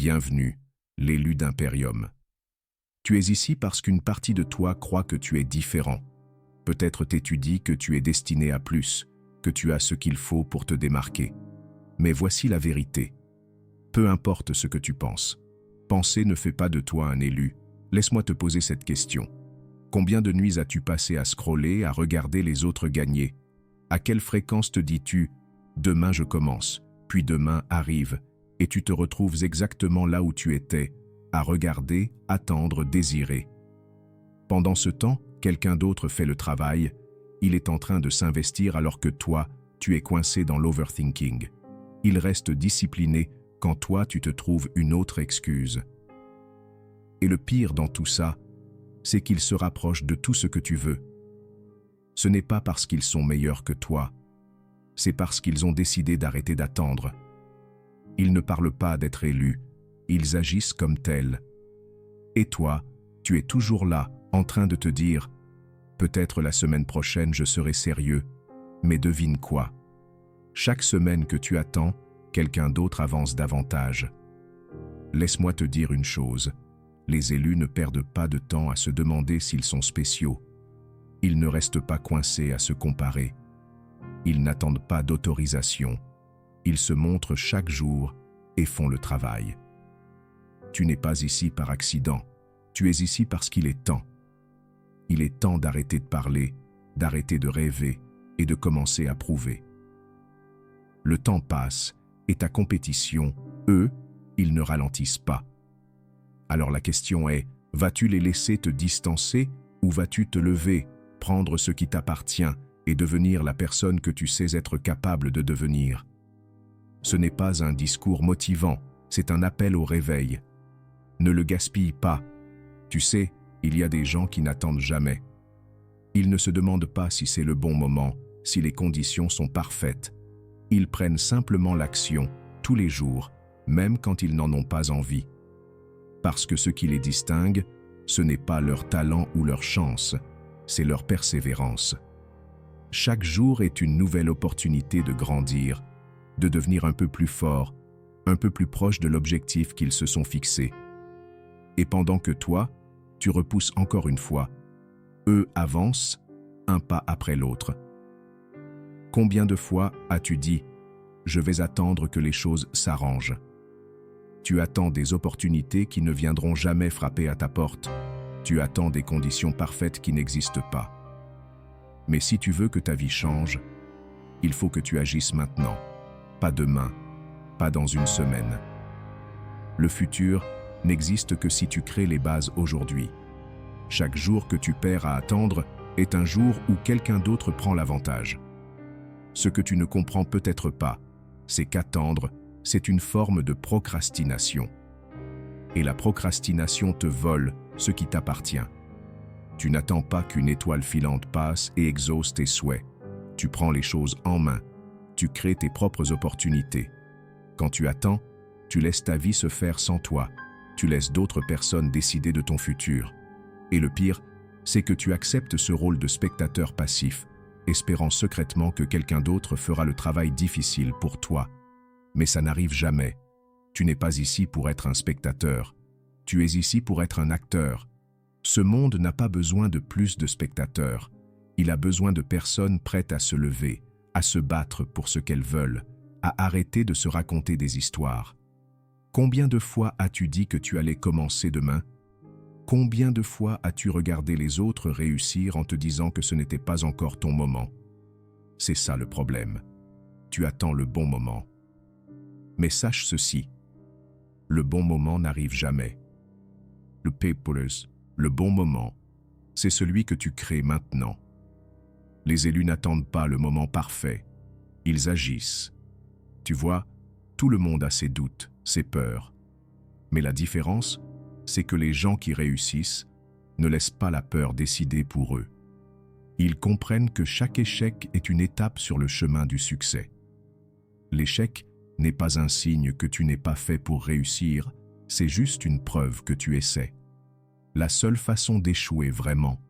Bienvenue, l'élu d'Imperium. Tu es ici parce qu'une partie de toi croit que tu es différent. Peut-être t'es-tu dit que tu es destiné à plus, que tu as ce qu'il faut pour te démarquer. Mais voici la vérité. Peu importe ce que tu penses. Penser ne fait pas de toi un élu. Laisse-moi te poser cette question. Combien de nuits as-tu passé à scroller, à regarder les autres gagner? À quelle fréquence te dis-tu « Demain je commence », puis demain arrive, et tu te retrouves exactement là où tu étais, à regarder, attendre, désirer. Pendant ce temps, quelqu'un d'autre fait le travail, il est en train de s'investir alors que toi, tu es coincé dans l'overthinking. Il reste discipliné quand toi tu te trouves une autre excuse. Et le pire dans tout ça, c'est qu'ils se rapprochent de tout ce que tu veux. Ce n'est pas parce qu'ils sont meilleurs que toi, c'est parce qu'ils ont décidé d'arrêter d'attendre. Ils ne parlent pas d'être élus, ils agissent comme tels. Et toi, tu es toujours là, en train de te dire « Peut-être la semaine prochaine je serai sérieux, mais devine quoi? Chaque semaine que tu attends, quelqu'un d'autre avance davantage. » Laisse-moi te dire une chose, les élus ne perdent pas de temps à se demander s'ils sont spéciaux. Ils ne restent pas coincés à se comparer. Ils n'attendent pas d'autorisation. Ils se montrent chaque jour et font le travail. Tu n'es pas ici par accident. Tu es ici parce qu'il est temps. Il est temps d'arrêter de parler, d'arrêter de rêver et de commencer à prouver. Le temps passe et ta compétition, eux, ils ne ralentissent pas. Alors la question est, vas-tu les laisser te distancer ou vas-tu te lever, prendre ce qui t'appartient et devenir la personne que tu sais être capable de devenir? Ce n'est pas un discours motivant, c'est un appel au réveil. Ne le gaspille pas. Tu sais, il y a des gens qui n'attendent jamais. Ils ne se demandent pas si c'est le bon moment, si les conditions sont parfaites. Ils prennent simplement l'action, tous les jours, même quand ils n'en ont pas envie. Parce que ce qui les distingue, ce n'est pas leur talent ou leur chance, c'est leur persévérance. Chaque jour est une nouvelle opportunité de grandir, de devenir un peu plus fort, un peu plus proche de l'objectif qu'ils se sont fixés. Et pendant que toi, tu repousses encore une fois, eux avancent, un pas après l'autre. Combien de fois as-tu dit « Je vais attendre que les choses s'arrangent » ? Tu attends des opportunités qui ne viendront jamais frapper à ta porte. Tu attends des conditions parfaites qui n'existent pas. Mais si tu veux que ta vie change, il faut que tu agisses maintenant, pas demain, pas dans une semaine. Le futur n'existe que si tu crées les bases aujourd'hui. Chaque jour que tu perds à attendre est un jour où quelqu'un d'autre prend l'avantage. Ce que tu ne comprends peut-être pas, c'est qu'attendre, c'est une forme de procrastination. Et la procrastination te vole ce qui t'appartient. Tu n'attends pas qu'une étoile filante passe et exauce tes souhaits. Tu prends les choses en main. Tu crées tes propres opportunités. Quand tu attends, tu laisses ta vie se faire sans toi. Tu laisses d'autres personnes décider de ton futur. Et le pire, c'est que tu acceptes ce rôle de spectateur passif, espérant secrètement que quelqu'un d'autre fera le travail difficile pour toi. Mais ça n'arrive jamais. Tu n'es pas ici pour être un spectateur. Tu es ici pour être un acteur. Ce monde n'a pas besoin de plus de spectateurs. Il a besoin de personnes prêtes à se lever, à se battre pour ce qu'elles veulent, à arrêter de se raconter des histoires. Combien de fois as-tu dit que tu allais commencer demain? Combien de fois as-tu regardé les autres réussir en te disant que ce n'était pas encore ton moment? C'est ça le problème. Tu attends le bon moment. Mais sache ceci, le bon moment n'arrive jamais. Le papers, le bon moment, c'est celui que tu crées maintenant. Les élus n'attendent pas le moment parfait, ils agissent. Tu vois, tout le monde a ses doutes, ses peurs. Mais la différence, c'est que les gens qui réussissent ne laissent pas la peur décider pour eux. Ils comprennent que chaque échec est une étape sur le chemin du succès. L'échec n'est pas un signe que tu n'es pas fait pour réussir, c'est juste une preuve que tu essaies. La seule façon d'échouer vraiment,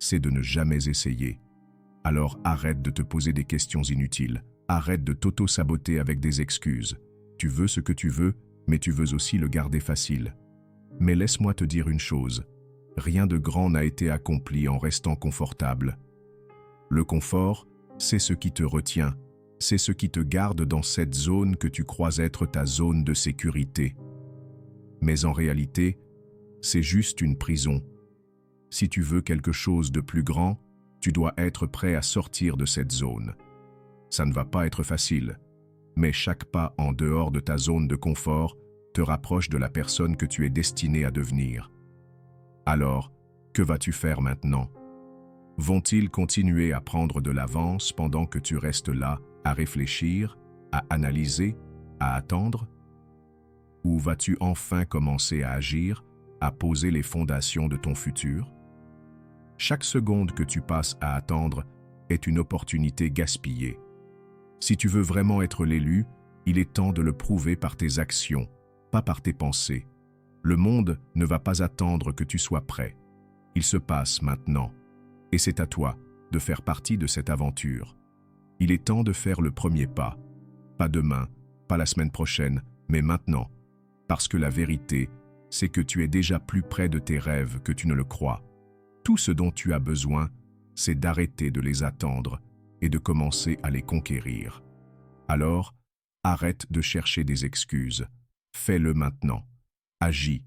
c'est de ne jamais essayer. Alors arrête de te poser des questions inutiles, arrête de t'auto-saboter avec des excuses. Tu veux ce que tu veux, mais tu veux aussi le garder facile. Mais laisse-moi te dire une chose, rien de grand n'a été accompli en restant confortable. Le confort, c'est ce qui te retient, c'est ce qui te garde dans cette zone que tu crois être ta zone de sécurité. Mais en réalité, c'est juste une prison. Si tu veux quelque chose de plus grand, tu dois être prêt à sortir de cette zone. Ça ne va pas être facile, mais chaque pas en dehors de ta zone de confort te rapproche de la personne que tu es destiné à devenir. Alors, que vas-tu faire maintenant? Vont-ils continuer à prendre de l'avance pendant que tu restes là, à réfléchir, à analyser, à attendre? Ou vas-tu enfin commencer à agir, à poser les fondations de ton futur? Chaque seconde que tu passes à attendre est une opportunité gaspillée. Si tu veux vraiment être l'élu, il est temps de le prouver par tes actions, pas par tes pensées. Le monde ne va pas attendre que tu sois prêt. Il se passe maintenant. Et c'est à toi de faire partie de cette aventure. Il est temps de faire le premier pas. Pas demain, pas la semaine prochaine, mais maintenant. Parce que la vérité, c'est que tu es déjà plus près de tes rêves que tu ne le crois. Tout ce dont tu as besoin, c'est d'arrêter de les attendre et de commencer à les conquérir. Alors, arrête de chercher des excuses. Fais-le maintenant. Agis,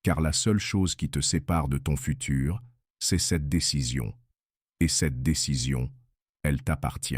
car la seule chose qui te sépare de ton futur, c'est cette décision. Et cette décision, elle t'appartient.